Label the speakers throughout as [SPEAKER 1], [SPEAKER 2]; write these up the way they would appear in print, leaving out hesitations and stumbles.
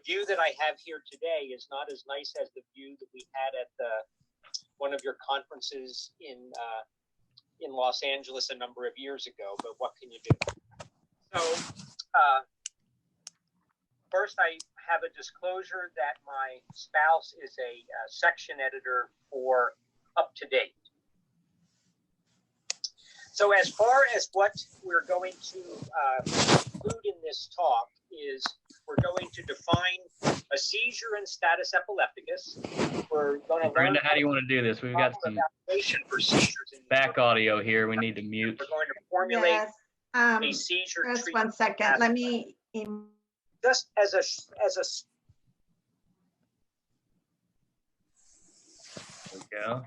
[SPEAKER 1] view that I have here today is not as nice as the view that we had at one of your conferences in Los Angeles a number of years ago, but what can you do? So first I have a disclosure that my spouse is a section editor for Up to Date. So as far as what we're going to include in this talk is we're going to define a seizure and status epilepticus. We're going to learn.
[SPEAKER 2] Brenda, how do you want to do this? We've got some
[SPEAKER 1] for seizures
[SPEAKER 2] back audio here. We need to mute.
[SPEAKER 1] We're going to formulate a seizure
[SPEAKER 3] just
[SPEAKER 1] treatment.
[SPEAKER 3] 1 second. Let me.
[SPEAKER 1] Just as a
[SPEAKER 2] There we go.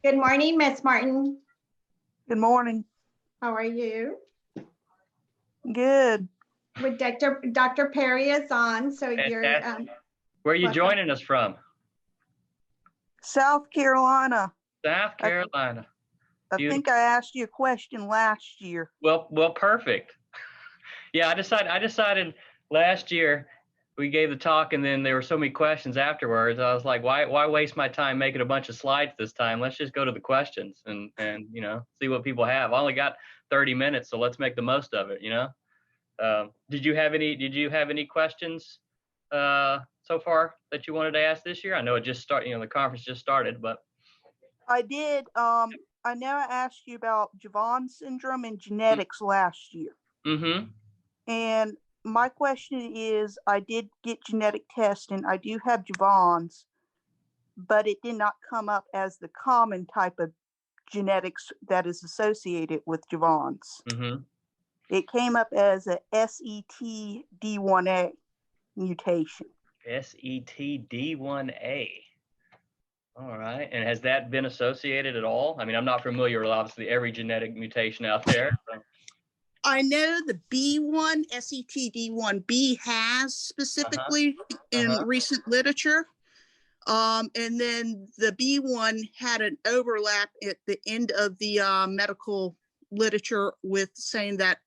[SPEAKER 3] Good morning, Miss Martin.
[SPEAKER 4] Good morning.
[SPEAKER 3] How are you?
[SPEAKER 4] Good.
[SPEAKER 3] With Dr. Perry is on, so you're.
[SPEAKER 2] Where are you
[SPEAKER 3] welcome.
[SPEAKER 2] joining us from?
[SPEAKER 4] South Carolina.
[SPEAKER 2] South Carolina.
[SPEAKER 4] I think I asked you a question last year.
[SPEAKER 2] Well, perfect. Yeah, I decided last year we gave the talk, and then there were so many questions afterwards. I was like, why waste my time making a bunch of slides this time? Let's just go to the questions and you know, see what people have. I only got 30 minutes, so let's make the most of it. You know. Did you have any questions so far that you wanted to ask this year? I know it just started. You know, the conference just started, but
[SPEAKER 4] I did. I know I asked you about Javon syndrome and genetics last year.
[SPEAKER 2] Mm-hmm.
[SPEAKER 4] And my question is, I did get genetic testing. I do have Javon's, but it did not come up as the common type of genetics that is associated with Javon's.
[SPEAKER 2] Mm-hmm.
[SPEAKER 4] It came up as a SETD1A mutation.
[SPEAKER 2] SETD1A. All right. And has that been associated at all? I mean, I'm not familiar with obviously every genetic mutation out there. So.
[SPEAKER 5] I know the B1, SETD1B has specifically in recent literature. And then the B1 had an overlap at the end of the medical literature with saying that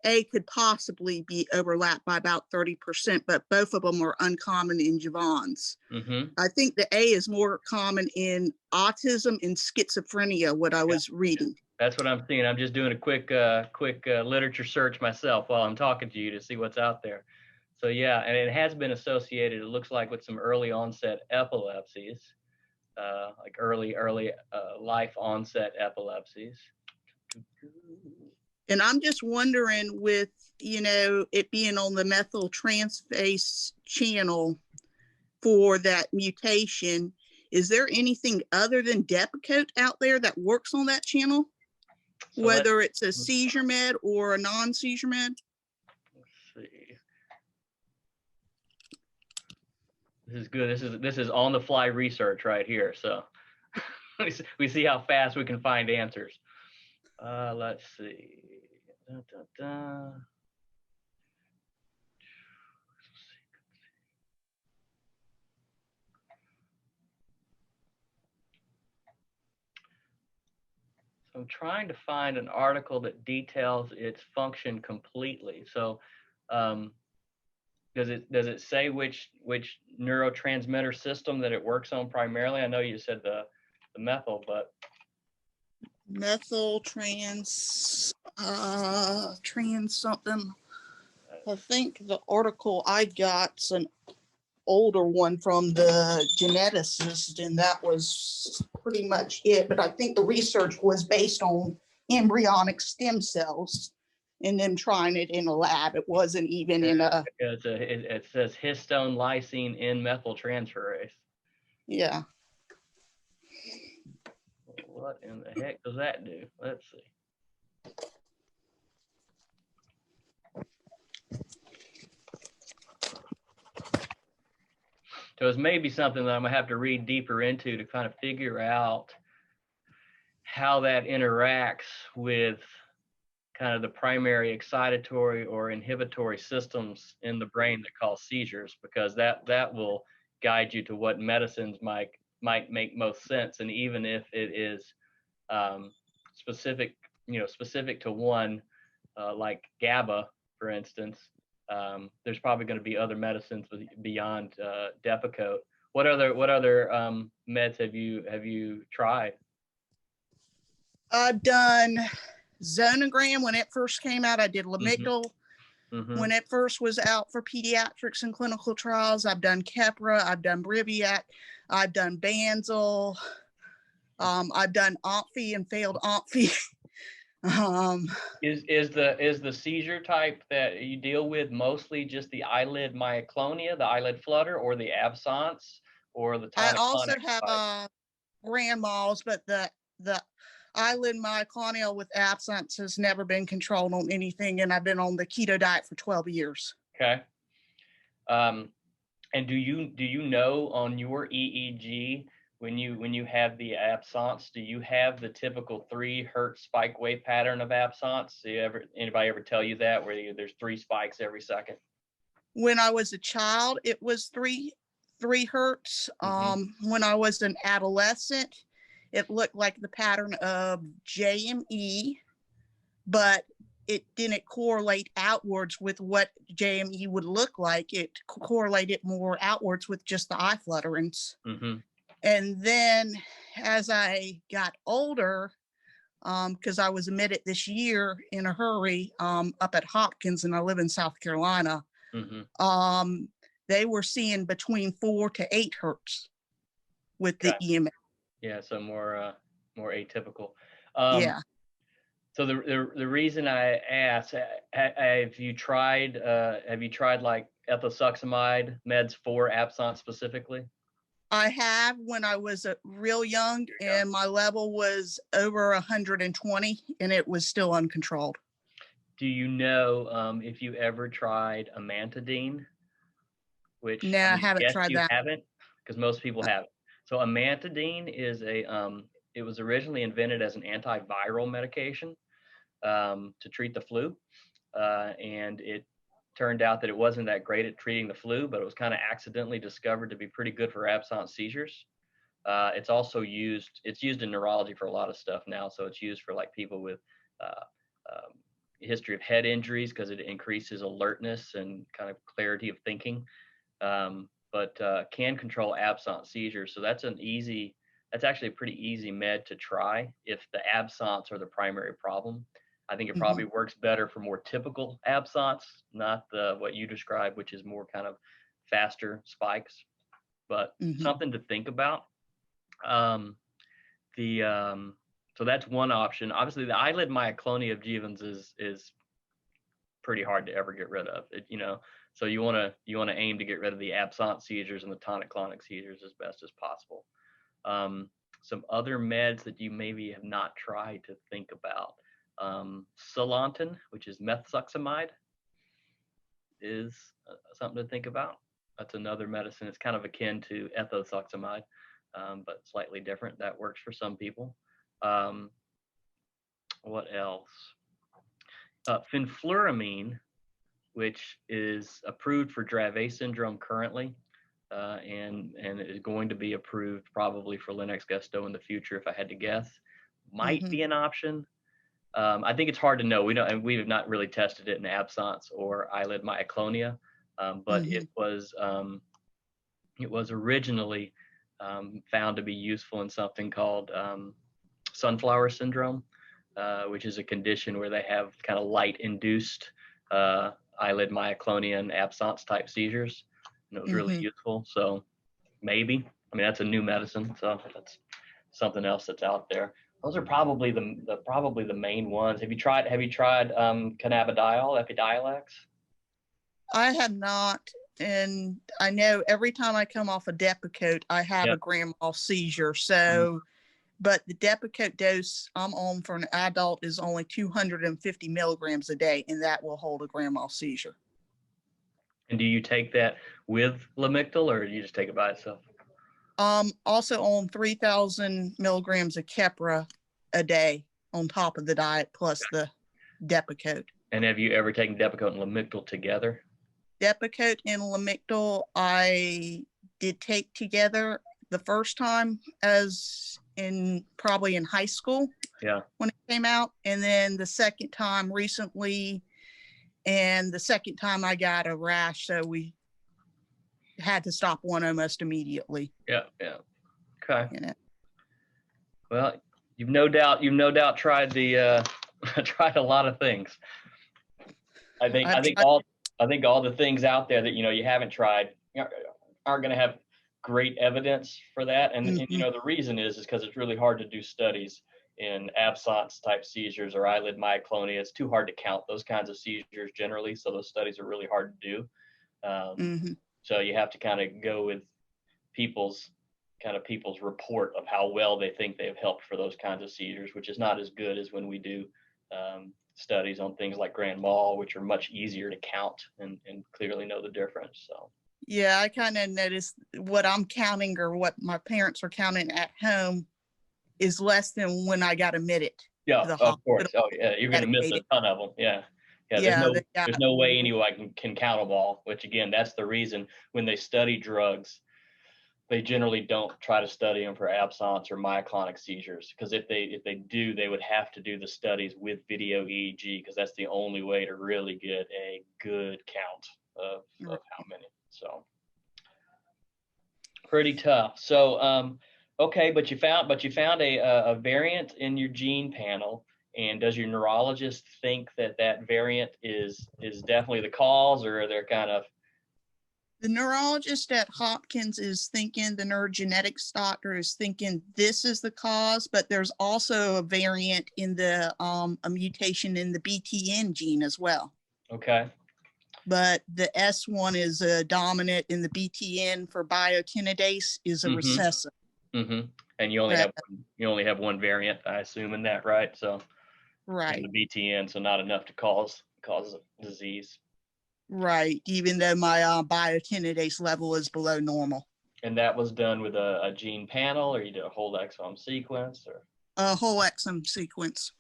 [SPEAKER 5] A could possibly be overlapped by about 30%, but both of them are uncommon in Javon's.
[SPEAKER 2] Mm-hmm.
[SPEAKER 5] I think the A is more common in autism and schizophrenia, what I was reading.
[SPEAKER 2] That's what I'm seeing. I'm just doing a quick literature search myself while I'm talking to you to see what's out there. So yeah, and it has been associated, it looks like, with some early onset epilepsies, like early life onset epilepsies.
[SPEAKER 5] And I'm just wondering, with, you know, it being on the methyltransferase channel for that mutation, is there anything other than Depakote out there that works on that channel? So whether it's a seizure med or a non-seizure med?
[SPEAKER 2] Let's see. This is good. This is on the fly research right here. So we see how fast we can find answers. Let's see. I'm trying to find an article that details its function completely. So does it say which neurotransmitter system that it works on primarily? I know you said the methyl, but
[SPEAKER 5] Trans something. I think the article I got's an older one from the geneticist, and that was pretty much it. But I think the research was based on embryonic stem cells and then trying it in a lab. It wasn't even in a.
[SPEAKER 2] It says histone lysine N-methyltransferase.
[SPEAKER 5] Yeah.
[SPEAKER 2] What in the heck does that do? Let's see. So it's maybe something that I'm gonna have to read deeper into to kind of figure out how that interacts with kind of the primary excitatory or inhibitory systems in the brain that cause seizures, because that will guide you to what medicines might make most sense. And even if it is specific specific to one, like GABA, for instance, there's probably going to be other medicines beyond Depakote. What other meds have you tried?
[SPEAKER 5] I've done Zonogram when it first came out. I did Lamictal when it first was out for pediatrics and clinical trials. I've done Keppra. I've done Briviact. I've done Banzel. I've done Omphy and failed Omphy.
[SPEAKER 2] Is the seizure type that you deal with mostly just the eyelid myoclonia, the eyelid flutter, or the absence, or the
[SPEAKER 5] I
[SPEAKER 2] tonic-clonic
[SPEAKER 5] also have
[SPEAKER 2] spike?
[SPEAKER 5] grand mal's, but the eyelid myoclonia with absence has never been controlled on anything, and I've been on the keto diet for 12 years.
[SPEAKER 2] Okay. And do you know on your EEG when you have the absence, do you have the typical 3 hertz spike wave pattern of absence? Anybody ever tell you that, where there's 3 spikes every second?
[SPEAKER 5] When I was a child, it was 3 hertz. When I was an adolescent, it looked like the pattern of JME, but it didn't correlate outwards with what JME would look like. It correlated more outwards with just the eye flutterings. And then as I got older, because I was admitted this year in a hurry up at Hopkins, and I live in South Carolina, they were seeing between 4 to 8 hertz with the EMF.
[SPEAKER 2] Yeah, so more atypical.
[SPEAKER 5] Yeah.
[SPEAKER 2] So the reason I asked, have you tried like ethosuximide meds for absence specifically?
[SPEAKER 5] I have, when I was real young, and my level was over 120, and it was still uncontrolled.
[SPEAKER 2] Do you know if you ever tried amantadine? Which
[SPEAKER 5] No, I haven't tried that.
[SPEAKER 2] Haven't, because most people haven't. So amantadine is it was originally invented as an antiviral medication to treat the flu, and it turned out that it wasn't that great at treating the flu, but it was kind of accidentally discovered to be pretty good for absence seizures. It's also used in neurology for a lot of stuff now. So it's used for like people with history of head injuries, because it increases alertness and kind of clarity of thinking, but can control absence seizures. So that's actually a pretty easy med to try if the absence are the primary problem. I think it probably works better for more typical absence, not what you described, which is more kind of faster spikes, but something to think about. So that's one option. Obviously, the eyelid myoclonia of Jevons is pretty hard to ever get rid of. So you want to aim to get rid of the absence seizures and the tonic-clonic seizures as best as possible. Some other meds that you maybe have not tried to think about. Silantan, which is methosuximide, is something to think about. That's another medicine. It's kind of akin to ethosuximide, but slightly different. That works for some people. What else? Fenfluramine, which is approved for Dravet syndrome currently, and is going to be approved probably for Lennox-Gastaut in the future, if I had to guess. Might be an option. I think it's hard to know. We have not really tested it in absence or eyelid myoclonia, but it was originally found to be useful in something called sunflower syndrome, which is a condition where they have kind of light-induced eyelid myoclonia and absence type seizures, and it was really useful. So maybe, that's a new medicine, so that's something else that's out there. Those are probably the main ones. Have you tried cannabidiol, Epidiolex?
[SPEAKER 5] I have not, and I know every time I come off a Depakote, I have a grand mal seizure. So, but the Depakote dose I'm on for an adult is only 250 milligrams a day, and that will hold a grand mal seizure.
[SPEAKER 2] And do you take that with Lamictal, or do you just take it by itself?
[SPEAKER 5] Also on 3,000 milligrams of Keppra a day on top of the diet, plus the Depakote.
[SPEAKER 2] And have you ever taken Depakote and Lamictal together?
[SPEAKER 5] Depakote and Lamictal I did take together. the first time as probably in high school.
[SPEAKER 2] Yeah.
[SPEAKER 5] When it came out. And then the second time recently, and the second time I got a rash. So we had to stop one almost immediately.
[SPEAKER 2] Yeah. Okay.
[SPEAKER 5] You know?
[SPEAKER 2] Well, you've no doubt tried tried a lot of things. I think all the things out there that you haven't tried aren't going to have great evidence for that, and the reason is because it's really hard to do studies in absence type seizures or eyelid myoclonia. It's too hard to count those kinds of seizures generally, so those studies are really hard to do. So you have to kind of go with people's report of how well they think they've helped for those kinds of seizures, which is not as good as when we do studies on things like grand mal, which are much easier to count and clearly know the difference. So
[SPEAKER 5] yeah, I kind of noticed what I'm counting or what my parents were counting at home is less than when I got admitted.
[SPEAKER 2] Yeah,
[SPEAKER 5] to the
[SPEAKER 2] of
[SPEAKER 5] hospital.
[SPEAKER 2] course. Oh yeah, you're going to miss a ton of them. Yeah. There's no way anyone can count them all, which again, that's the reason when they study drugs, they generally don't try to study them for absence or myoclonic seizures, because if they do, they would have to do the studies with video EEG, because that's the only way to really get a good count of how many. So pretty tough. So okay, but you found a variant in your gene panel, and does your neurologist think that variant is definitely the cause, or are there kind of...
[SPEAKER 5] The neurologist at Hopkins is thinking, the neurogenetics doctor is thinking this is the cause, but there's also a variant in a mutation in the BTN gene as well.
[SPEAKER 2] Okay.
[SPEAKER 5] But the S1 is a dominant in the BTN for biotinidase is a recessive.
[SPEAKER 2] And you only have one variant, I assume, in that, right? So
[SPEAKER 5] right.
[SPEAKER 2] In the BTN, so not enough to cause disease.
[SPEAKER 5] Right, even though my biotinidase level is below normal.
[SPEAKER 2] And that was done with a gene panel, or you did a whole exome sequence, or?
[SPEAKER 5] A whole exome sequence.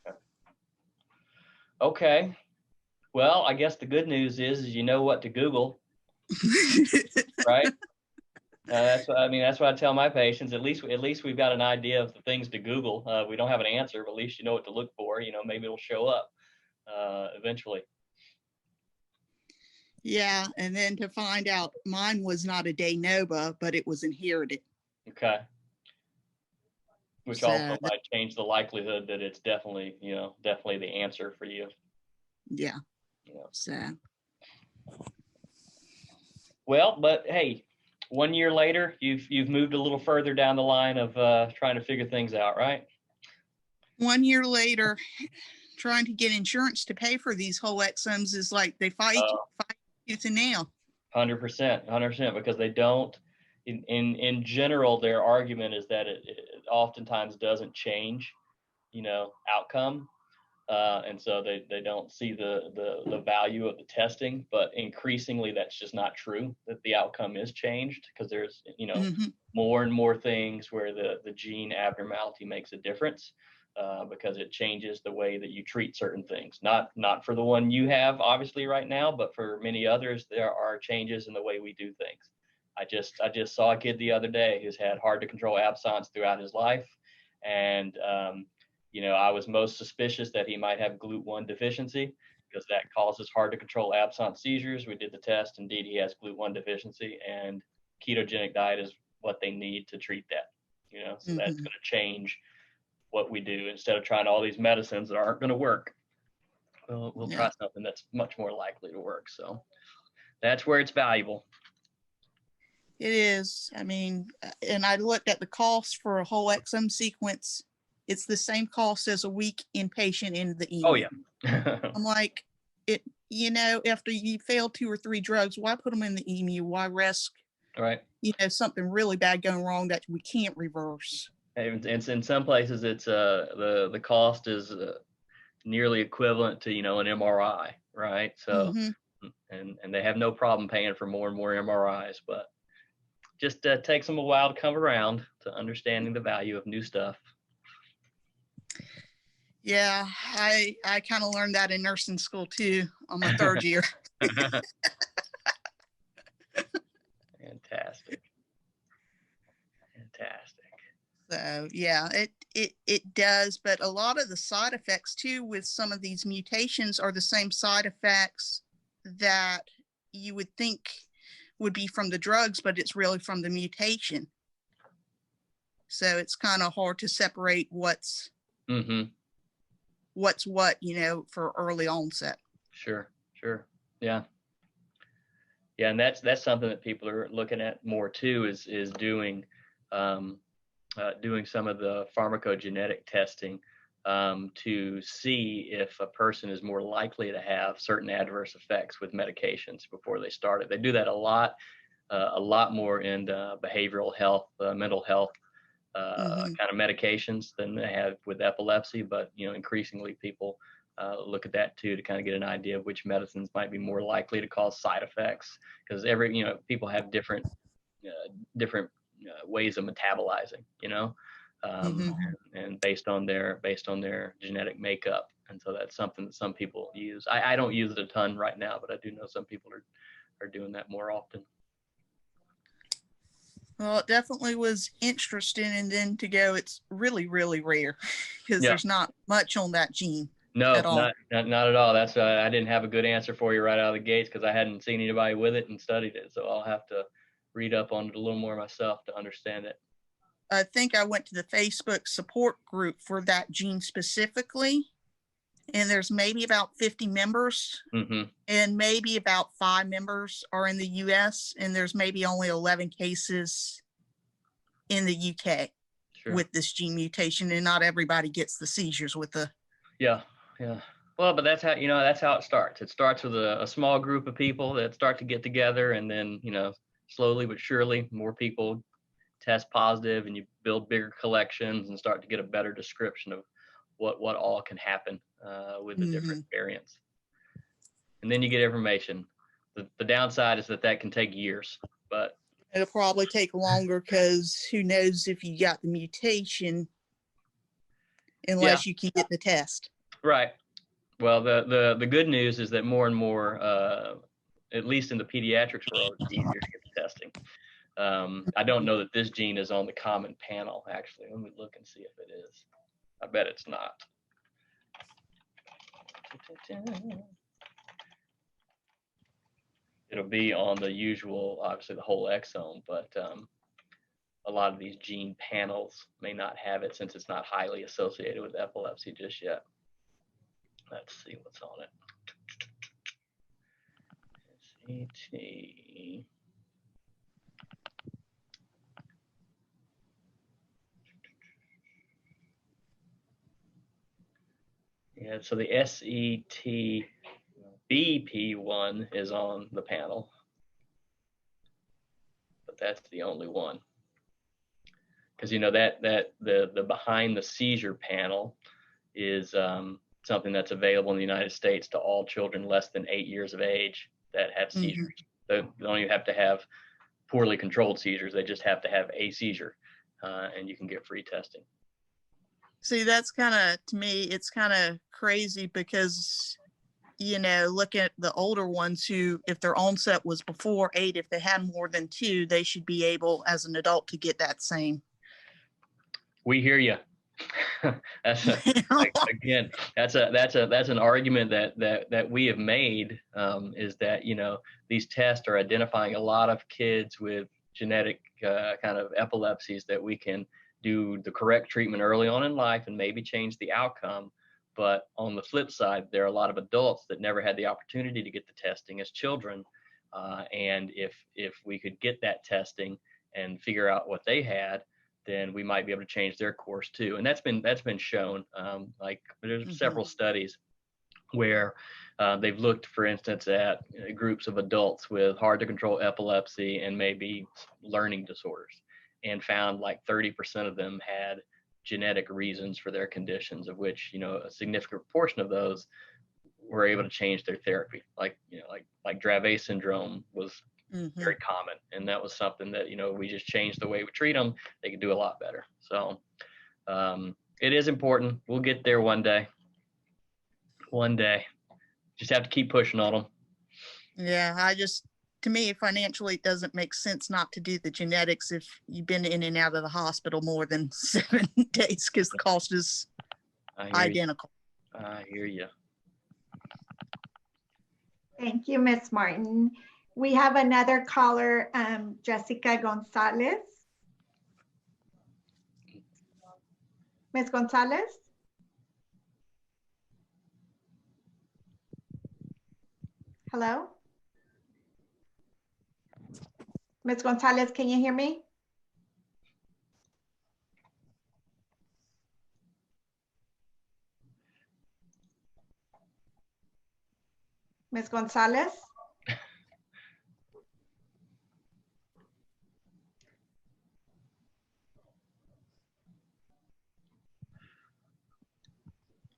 [SPEAKER 2] Okay. Well, I guess the good news is you know what to Google, right? That's what I tell my patients. At least we've got an idea of the things to Google. We don't have an answer, but at least you know what to look for. Maybe it'll show up eventually.
[SPEAKER 5] Yeah, and then to find out mine was not a de novo, but it was inherited.
[SPEAKER 2] Okay. Which also might change the likelihood that it's definitely the answer for you.
[SPEAKER 5] Yeah.
[SPEAKER 2] Yeah.
[SPEAKER 5] So.
[SPEAKER 2] Well, but hey, 1 year later, you've moved a little further down the line of trying to figure things out, right?
[SPEAKER 5] 1 year later, trying to get insurance to pay for these whole exomes is like they fight tooth and nail.
[SPEAKER 2] 100%, because they don't. In general, their argument is that it oftentimes doesn't change, outcome, and so they don't see the value of the testing. But increasingly, that's just not true. That the outcome is changed, because there's more and more things where the gene abnormality makes a difference. Because it changes the way that you treat certain things. Not for the one you have, obviously, right now, but for many others, there are changes in the way we do things. I just saw a kid the other day who's had hard to control absence throughout his life, and I was most suspicious that he might have GLUT1 deficiency, because that causes hard to control absence seizures. We did the test. Indeed, he has GLUT1 deficiency, and ketogenic diet is what they need to treat that. So that's going to change what we do. Instead of trying all these medicines that aren't going to work, we'll try something that's much more likely to work. So that's where it's valuable.
[SPEAKER 5] It is. I mean, and I looked at the cost for a whole exome sequence. It's the same cost as a week inpatient in the EMU.
[SPEAKER 2] Oh yeah.
[SPEAKER 5] I'm like, after you fail 2 or 3 drugs, why put them in the EMU? Why risk, something really bad going wrong that we can't reverse?
[SPEAKER 2] And in some places, it's the cost is nearly equivalent to an MRI, right? So, and they have no problem paying for more and more MRIs, but just takes them a while to come around to understanding the value of new stuff.
[SPEAKER 5] Yeah, I kind of learned that in nursing school too, on my 3rd year.
[SPEAKER 2] Fantastic. Fantastic.
[SPEAKER 5] So yeah, it does, but a lot of the side effects too with some of these mutations are the same side effects that you would think would be from the drugs, but it's really from the mutation. So it's kind of hard to separate what's what, for early onset.
[SPEAKER 2] Sure. Yeah. Yeah, and that's something that people are looking at more too, is doing some of the pharmacogenetic testing to see if a person is more likely to have certain adverse effects with medications before they start it. They do that a lot more in behavioral health, mental health kind of medications than they have with epilepsy. But increasingly people look at that too, to kind of get an idea of which medicines might be more likely to cause side effects, because people have different ways of metabolizing, and based on their genetic makeup. And so that's something that some people use. I don't use it a ton right now, but I do know some people are doing that more often.
[SPEAKER 5] Well, it definitely was interesting, and then to go, it's really, really rare because there's not much on that gene.
[SPEAKER 2] No,
[SPEAKER 5] at all.
[SPEAKER 2] Not at all. That's I didn't have a good answer for you right out of the gates because I hadn't seen anybody with it and studied it. So I'll have to read up on it a little more myself to understand it.
[SPEAKER 5] I think I went to the Facebook support group for that gene specifically, and there's maybe about 50 members, and maybe about 5 members are in the US, and there's maybe only 11 cases in the UK with this gene mutation, and not everybody gets the seizures with the.
[SPEAKER 2] Yeah. Well, but that's how it starts. It starts with a small group of people that start to get together, and then slowly but surely more people test positive, and you build bigger collections and start to get a better description of what all can happen with the different variants. And then you get information. The downside is that can take years, but
[SPEAKER 5] it'll probably take longer because who knows if you got the mutation unless you can get the test. Right.
[SPEAKER 2] Well, the good news is that more and more, at least in the pediatrics world, it's easier to get the testing. I don't know that this gene is on the common panel, actually. Let me look and see if it is. I bet it's not. It'll be on the usual, obviously the whole exome, but a lot of these gene panels may not have it since it's not highly associated with epilepsy just yet. Let's see what's on it. SET. Yeah, so the SETBP1 is on the panel, but that's the only one. Because that the behind the seizure panel is something that's available in the United States to all children less than 8 years of age that have seizures. They don't even have to have poorly controlled seizures. They just have to have a seizure, and you can get free testing.
[SPEAKER 5] See, that's to me, it's kind of crazy because, look at the older ones who, if their onset was before 8, if they had more than 2, they should be able as an adult to get that same.
[SPEAKER 2] We hear you. That's an argument that we have made, is that these tests are identifying a lot of kids with genetic kind of epilepsies that we can do the correct treatment early on in life and maybe change the outcome. But on the flip side, there are a lot of adults that never had the opportunity to get the testing as children, and if we could get that testing and figure out what they had, then we might be able to change their course too. And that's been shown. Like there's several studies where they've looked, for instance, at groups of adults with hard to control epilepsy and maybe learning disorders, and found like 30% of them had genetic reasons for their conditions, of which a significant portion of those were able to change their therapy. Like DRAVET syndrome was very common, and that was something that we just changed the way we treat them. They could do a lot better. So it is important. We'll get there one day. Just have to keep pushing on them.
[SPEAKER 5] Yeah, I just to me, financially, it doesn't make sense not to do the genetics if you've been in and out of the hospital more than 7 days, because the cost is identical.
[SPEAKER 2] I hear you.
[SPEAKER 3] Thank you, Ms. Martin. We have another caller, Jessica Gonzalez. Ms. Gonzalez? Hello? Ms. Gonzalez, can you hear me? Ms. Gonzalez?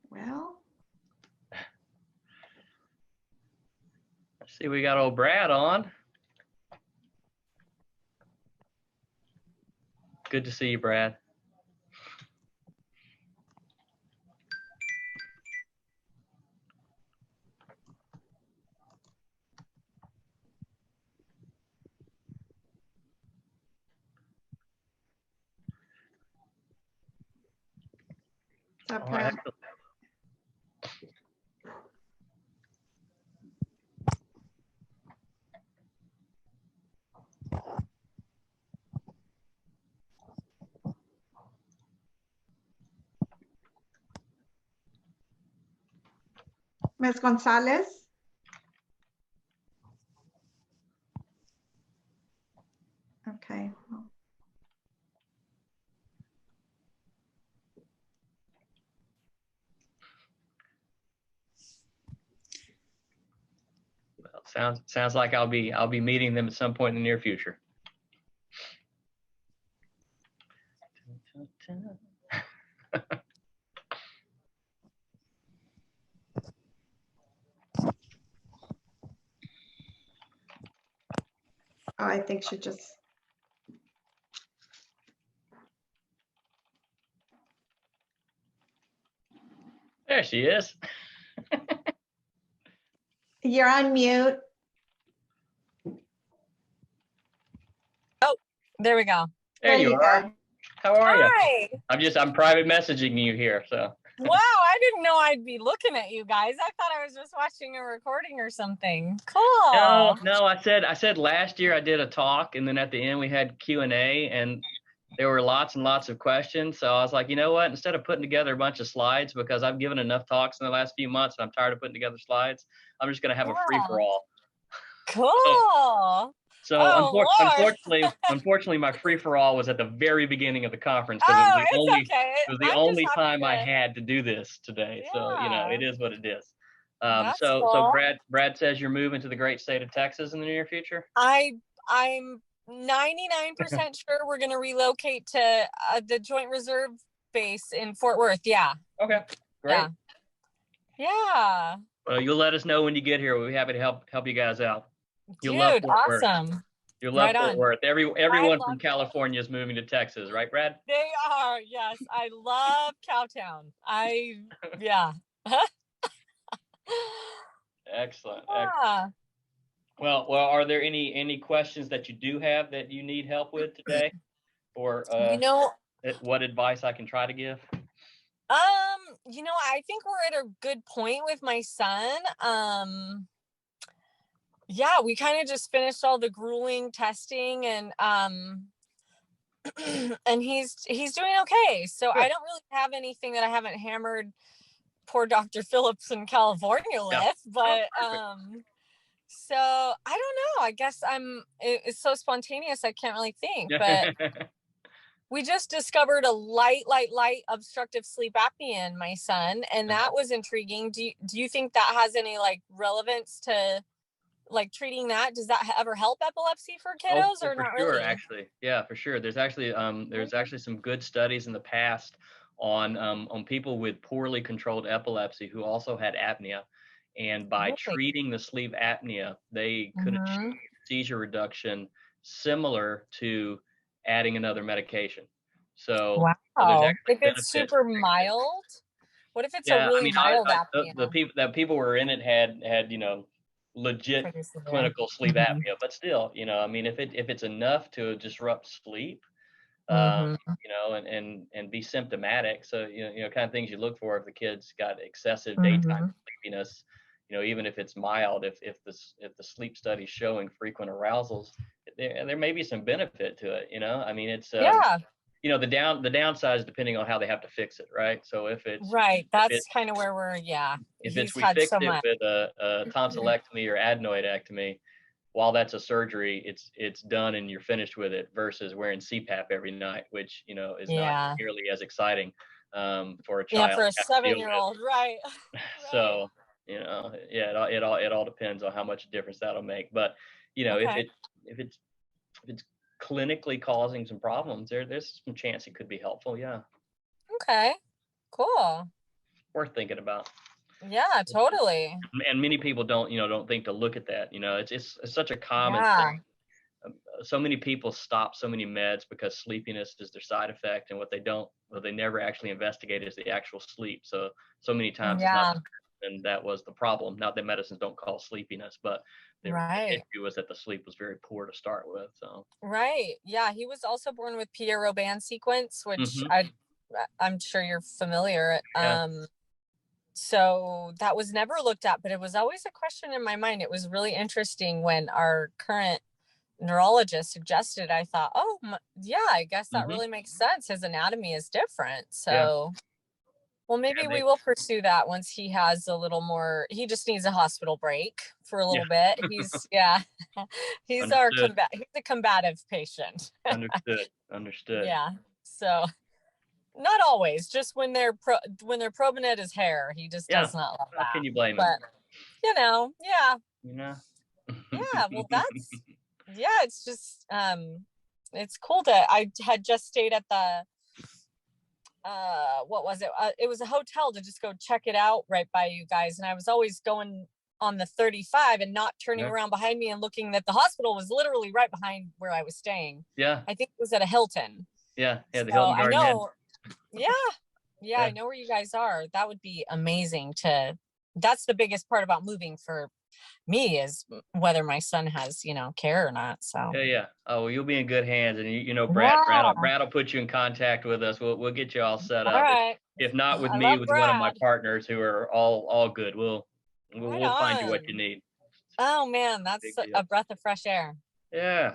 [SPEAKER 3] Well,
[SPEAKER 2] Let's see, we got old Brad on. Good to see you, Brad.
[SPEAKER 3] it's
[SPEAKER 2] All right.
[SPEAKER 3] okay. Ms. Gonzalez? Okay.
[SPEAKER 2] Well, sounds like I'll be meeting them at some point in the near future.
[SPEAKER 3] Oh, I think she just,
[SPEAKER 2] There she is.
[SPEAKER 3] you're on mute.
[SPEAKER 6] There we go.
[SPEAKER 2] There you are.
[SPEAKER 3] go.
[SPEAKER 2] How are you?
[SPEAKER 6] Hi.
[SPEAKER 2] I'm private messaging you here, so.
[SPEAKER 6] Wow, I didn't know I'd be looking at you guys. I thought I was just watching a recording or something. Cool.
[SPEAKER 2] No, I said last year I did a talk, and then at the end we had Q&A, and there were lots and lots of questions. So I was like, you know what? Instead of putting together a bunch of slides, because I've given enough talks in the last few months, and I'm tired of putting together slides, I'm just going to have a free for all.
[SPEAKER 6] Cool.
[SPEAKER 2] So
[SPEAKER 6] Oh, Lord.
[SPEAKER 2] unfortunately, my free for all was at the very beginning of the conference because
[SPEAKER 6] Oh,
[SPEAKER 2] it was the
[SPEAKER 6] I'm
[SPEAKER 2] only
[SPEAKER 6] just
[SPEAKER 2] time I
[SPEAKER 6] happy
[SPEAKER 2] had to do this today. So
[SPEAKER 6] Yeah.
[SPEAKER 2] it is what it is.
[SPEAKER 6] That's
[SPEAKER 2] So
[SPEAKER 6] cool.
[SPEAKER 2] Brad says you're moving to the great state of Texas in the near future.
[SPEAKER 6] I'm 99% sure we're going to relocate to the Joint Reserve Base in Fort Worth. Yeah.
[SPEAKER 2] Okay, great.
[SPEAKER 6] Yeah.
[SPEAKER 2] Well, you'll let us know when you get here. We'll be happy to help you guys out. You'll love
[SPEAKER 6] Dude,
[SPEAKER 2] Fort Worth.
[SPEAKER 6] awesome.
[SPEAKER 2] You'll love
[SPEAKER 6] Right
[SPEAKER 2] Fort
[SPEAKER 6] on.
[SPEAKER 2] Worth. Everyone from
[SPEAKER 6] love
[SPEAKER 2] California is moving to Texas, right, Brad?
[SPEAKER 6] They are. Yes. I love Cowtown. Yeah.
[SPEAKER 2] Excellent.
[SPEAKER 6] Yeah.
[SPEAKER 2] Well, are there any questions that you do have that you need help with today, or what advice I can try to give?
[SPEAKER 6] I think we're at a good point with my son. Yeah, we kind of just finished all the grueling testing, and and he's doing okay. So
[SPEAKER 2] Good.
[SPEAKER 6] I don't really have anything that I haven't hammered poor Dr. Phillips in California with, but so I don't know. I guess it's so spontaneous I can't really think, but we just discovered a light obstructive sleep apnea in my son, and that was intriguing. Do you think that has any relevance to treating that? Does that ever help epilepsy for kiddos or not
[SPEAKER 2] sure,
[SPEAKER 6] really?
[SPEAKER 2] actually. Yeah, for sure. There's actually some good studies in the past on people with poorly controlled epilepsy who also had apnea, and by treating the sleep apnea, they could achieve seizure reduction similar to adding another medication. So,
[SPEAKER 6] wow. If it's super mild, what if it's a really mild apnea?
[SPEAKER 2] The people who were in it had legit
[SPEAKER 6] Pretty severe.
[SPEAKER 2] clinical sleep
[SPEAKER 6] Mhm.
[SPEAKER 2] apnea, but still, you know, I mean, if it's enough to disrupt sleep,
[SPEAKER 6] Mhm.
[SPEAKER 2] you know, and be symptomatic. So, you know, kind of things you look for if the kid's got excessive daytime
[SPEAKER 6] Mhm.
[SPEAKER 2] sleepiness, you know, even if it's mild, if the sleep study's showing frequent arousals, there may be some benefit to it, you know. I mean, it's
[SPEAKER 6] Yeah,
[SPEAKER 2] you know, the downside is depending on how they have to fix it, right? So
[SPEAKER 6] right. That's
[SPEAKER 2] it's
[SPEAKER 6] kind of where we're, yeah.
[SPEAKER 2] if it's
[SPEAKER 6] He's
[SPEAKER 2] we
[SPEAKER 6] had
[SPEAKER 2] fix
[SPEAKER 6] so
[SPEAKER 2] it
[SPEAKER 6] much.
[SPEAKER 2] with a tonsillectomy or adenoidectomy, while that's a surgery, it's done and you're finished with it versus wearing CPAP every night, which, you know, is not
[SPEAKER 6] Yeah.
[SPEAKER 2] nearly as exciting for a
[SPEAKER 6] Yeah,
[SPEAKER 2] child
[SPEAKER 6] for a
[SPEAKER 2] to have to deal
[SPEAKER 6] 7-year-old, right.
[SPEAKER 2] with.
[SPEAKER 6] Right.
[SPEAKER 2] So, you know, yeah, it all depends on how much difference that'll make. But, you know,
[SPEAKER 6] Okay.
[SPEAKER 2] if it's clinically causing some problems, there's some chance it could be helpful. Yeah,
[SPEAKER 6] Okay. Cool.
[SPEAKER 2] worth thinking about.
[SPEAKER 6] Yeah, totally.
[SPEAKER 2] And many people don't think to look at that. You know, it's such a common
[SPEAKER 6] Yeah.
[SPEAKER 2] thing. So many people stop so many meds because sleepiness is their side effect, and what they never actually investigate is the actual sleep. So many times it's not,
[SPEAKER 6] Yeah.
[SPEAKER 2] and that was the problem. Not that medicines don't cause sleepiness, but the
[SPEAKER 6] Right.
[SPEAKER 2] issue was that the sleep was very poor to start with. So
[SPEAKER 6] Right. Yeah, he was also born with Pierrot band sequence, which
[SPEAKER 2] Mhm.
[SPEAKER 6] I'm sure you're familiar.
[SPEAKER 2] Yeah.
[SPEAKER 6] So that was never looked at, but it was always a question in my mind. It was really interesting when our current neurologist suggested. I thought, oh, yeah, I guess that
[SPEAKER 2] Mhm.
[SPEAKER 6] really makes sense. His anatomy is different.
[SPEAKER 2] Yeah.
[SPEAKER 6] So, well, maybe
[SPEAKER 2] Yeah.
[SPEAKER 6] we will pursue that once he has a little more. He just needs a hospital break for a
[SPEAKER 2] Yeah.
[SPEAKER 6] little bit. He's, yeah, he's
[SPEAKER 2] Understood.
[SPEAKER 6] he's a combative patient.
[SPEAKER 2] Understood. Understood.
[SPEAKER 6] Yeah. So not always, just when they're probing at his hair, he just
[SPEAKER 2] Yeah.
[SPEAKER 6] does not love
[SPEAKER 2] How
[SPEAKER 6] that.
[SPEAKER 2] can you blame him?
[SPEAKER 6] But yeah,
[SPEAKER 2] You know.
[SPEAKER 6] yeah. Well, yeah. It's just it's cool I had just stayed at the what was it? It was a hotel to just go check it out right by you guys, and I was always going on the 35 and not turning
[SPEAKER 2] Yeah.
[SPEAKER 6] around behind me and looking that the hospital was literally right behind where I was staying.
[SPEAKER 2] Yeah.
[SPEAKER 6] I think it was at a Hilton.
[SPEAKER 2] Yeah. Yeah. The
[SPEAKER 6] So
[SPEAKER 2] Hilton
[SPEAKER 6] I
[SPEAKER 2] Garden Inn.
[SPEAKER 6] know. Yeah, I know where you guys are. That would be amazing that's the biggest part about moving for me is whether my son has, care or not. So
[SPEAKER 2] Yeah. Oh, well, you'll be in good hands, and you know,
[SPEAKER 6] yeah.
[SPEAKER 2] Brad will put you in contact with us. We'll get you all set
[SPEAKER 6] All
[SPEAKER 2] up.
[SPEAKER 6] right.
[SPEAKER 2] If not with
[SPEAKER 6] I
[SPEAKER 2] me,
[SPEAKER 6] love
[SPEAKER 2] with one of my
[SPEAKER 6] Brad.
[SPEAKER 2] partners who are all good.
[SPEAKER 6] Right
[SPEAKER 2] We'll find you what you
[SPEAKER 6] on.
[SPEAKER 2] need.
[SPEAKER 6] Oh man, that's
[SPEAKER 2] Big deal.
[SPEAKER 6] a breath of fresh air.
[SPEAKER 2] Yeah.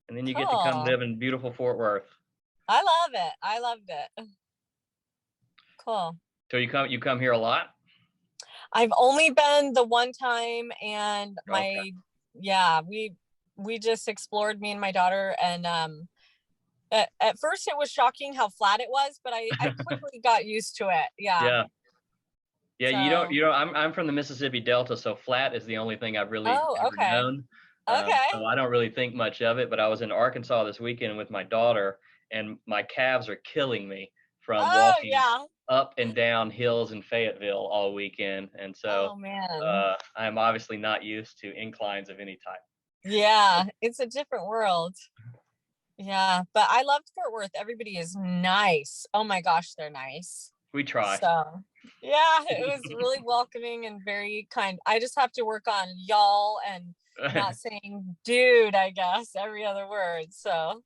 [SPEAKER 2] And then you get to come
[SPEAKER 6] Cool.
[SPEAKER 2] live in beautiful Fort Worth.
[SPEAKER 6] I love it. I loved it. Cool.
[SPEAKER 2] So you come here a lot?
[SPEAKER 6] I've only been the one time, and
[SPEAKER 2] Okay.
[SPEAKER 6] we just explored, me and my daughter, and at first it was shocking how flat it was, but I quickly got used to it. Yeah.
[SPEAKER 2] Yeah,
[SPEAKER 6] So,
[SPEAKER 2] I'm from the Mississippi Delta, so flat is the only thing I've really
[SPEAKER 6] oh,
[SPEAKER 2] ever
[SPEAKER 6] okay.
[SPEAKER 2] known.
[SPEAKER 6] Okay.
[SPEAKER 2] So I don't really think much of it, but I was in Arkansas this weekend with my daughter, and my calves are killing me from
[SPEAKER 6] Oh,
[SPEAKER 2] walking
[SPEAKER 6] yeah.
[SPEAKER 2] up and down hills in Fayetteville all weekend. And so
[SPEAKER 6] Oh, man.
[SPEAKER 2] I'm obviously not used to inclines of any type.
[SPEAKER 6] Yeah, it's a different world. Yeah, but I loved Fort Worth. Everybody is nice. Oh my gosh, they're nice.
[SPEAKER 2] We try.
[SPEAKER 6] So, yeah, it was really welcoming and very kind. I just have to work on y'all and not saying dude, I guess, every other word. So,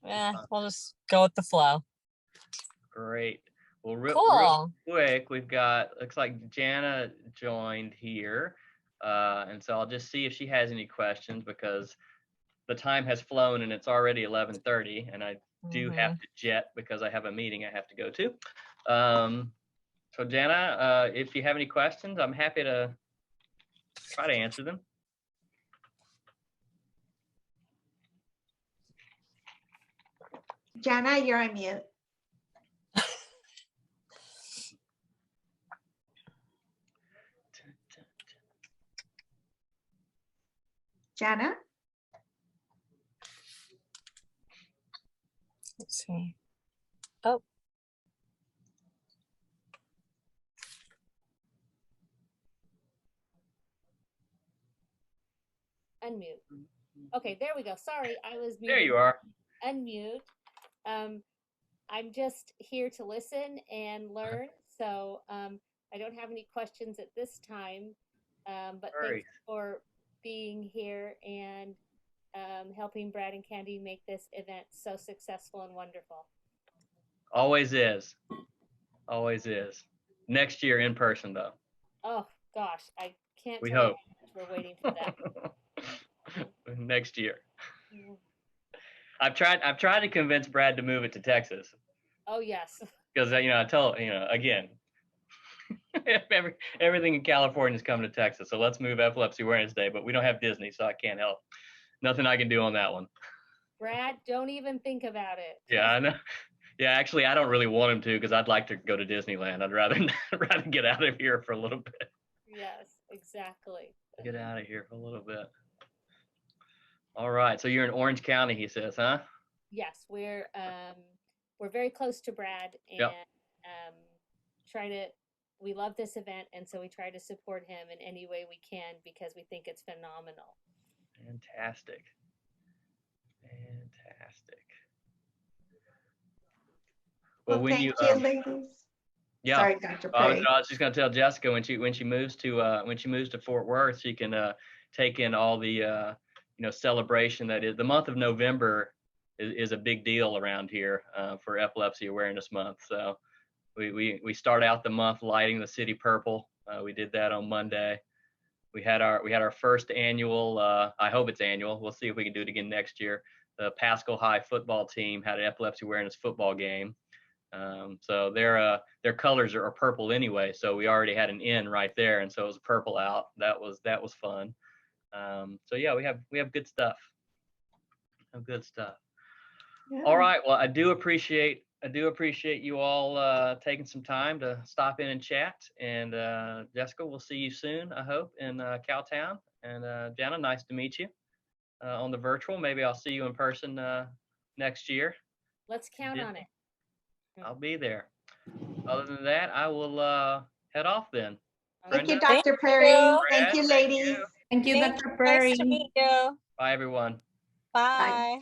[SPEAKER 6] yeah, we'll just go with the flow.
[SPEAKER 2] Great. Well,
[SPEAKER 6] Cool.
[SPEAKER 2] real quick, looks like Jana joined here. And so I'll just see if she has any questions, because the time has flown and it's already 11:30, and I do have to jet because I have a meeting I have to go to. So Jana, if you have any questions, I'm happy to try to answer them.
[SPEAKER 3] Jana, you're on mute. Jana?
[SPEAKER 6] Let's see. Oh.
[SPEAKER 7] Unmute. Okay, there we go. Sorry, I was muted.
[SPEAKER 2] There you are.
[SPEAKER 7] Unmute. I'm just here to listen and learn. So I don't have any questions at this time. But
[SPEAKER 2] Worries.
[SPEAKER 7] thanks for being here and helping Brad and Candy make this event so successful and wonderful.
[SPEAKER 2] Always is. Always is. Next year in person, though.
[SPEAKER 7] Oh gosh, I can't
[SPEAKER 2] We
[SPEAKER 7] tell you
[SPEAKER 2] hope.
[SPEAKER 7] how much we're waiting for that.
[SPEAKER 2] Next year.
[SPEAKER 7] Mhm.
[SPEAKER 2] I've tried to convince Brad to move it to Texas
[SPEAKER 7] Oh yes.
[SPEAKER 2] because I tell again, everything in California is coming to Texas, so let's move Epilepsy Awareness Day. But we don't have Disney, so I can't help. Nothing I can do on that one.
[SPEAKER 7] Brad, don't even think about it.
[SPEAKER 2] Yeah, I know. Yeah, actually, I don't really want him to because I'd like to go to Disneyland. I'd rather get out of here for a little bit.
[SPEAKER 7] Yes, exactly.
[SPEAKER 2] Get out of here for a little bit. All right. So you're in Orange County, he says, huh?
[SPEAKER 7] Yes, we're very close to Brad and
[SPEAKER 2] Yep.
[SPEAKER 7] we love this event, and so we try to support him in any way we can because we think it's phenomenal.
[SPEAKER 2] Fantastic. Fantastic.
[SPEAKER 3] Well,
[SPEAKER 2] when
[SPEAKER 3] thank
[SPEAKER 2] you,
[SPEAKER 3] you, ladies.
[SPEAKER 2] yeah.
[SPEAKER 3] Sorry, Dr.
[SPEAKER 2] I
[SPEAKER 3] Perry.
[SPEAKER 2] was just gonna tell Jessica when she moves to Fort Worth, she can take in all the celebration that is. The month of November is a big deal around here for Epilepsy Awareness Month. So we start out the month lighting the city purple. We did that on Monday. We had our first annual. I hope it's annual. We'll see if we can do it again next year. The Pasco High football team had an Epilepsy Awareness football game. So their colors are purple anyway. So we already had an N right there, and so it was purple out. That was fun. So yeah, we have good stuff. Good stuff.
[SPEAKER 3] Yeah.
[SPEAKER 2] All right. Well, I do appreciate you all taking some time to stop in and chat. And Jessica, we'll see you soon, I hope, in Cowtown. And Jana, nice to meet you on the virtual. Maybe I'll see you in person next year.
[SPEAKER 7] Let's count on it.
[SPEAKER 2] I'll be there. Other than that, I will head off then.
[SPEAKER 3] Thank you,
[SPEAKER 2] Brenda?
[SPEAKER 3] Dr. Perry.
[SPEAKER 6] you.
[SPEAKER 3] Thank you,
[SPEAKER 2] Brad, thank
[SPEAKER 3] ladies.
[SPEAKER 2] you.
[SPEAKER 8] Thank you,
[SPEAKER 6] Thank
[SPEAKER 8] Dr.
[SPEAKER 6] you.
[SPEAKER 8] Perry.
[SPEAKER 6] Nice to meet you.
[SPEAKER 2] Bye, everyone.
[SPEAKER 6] Bye.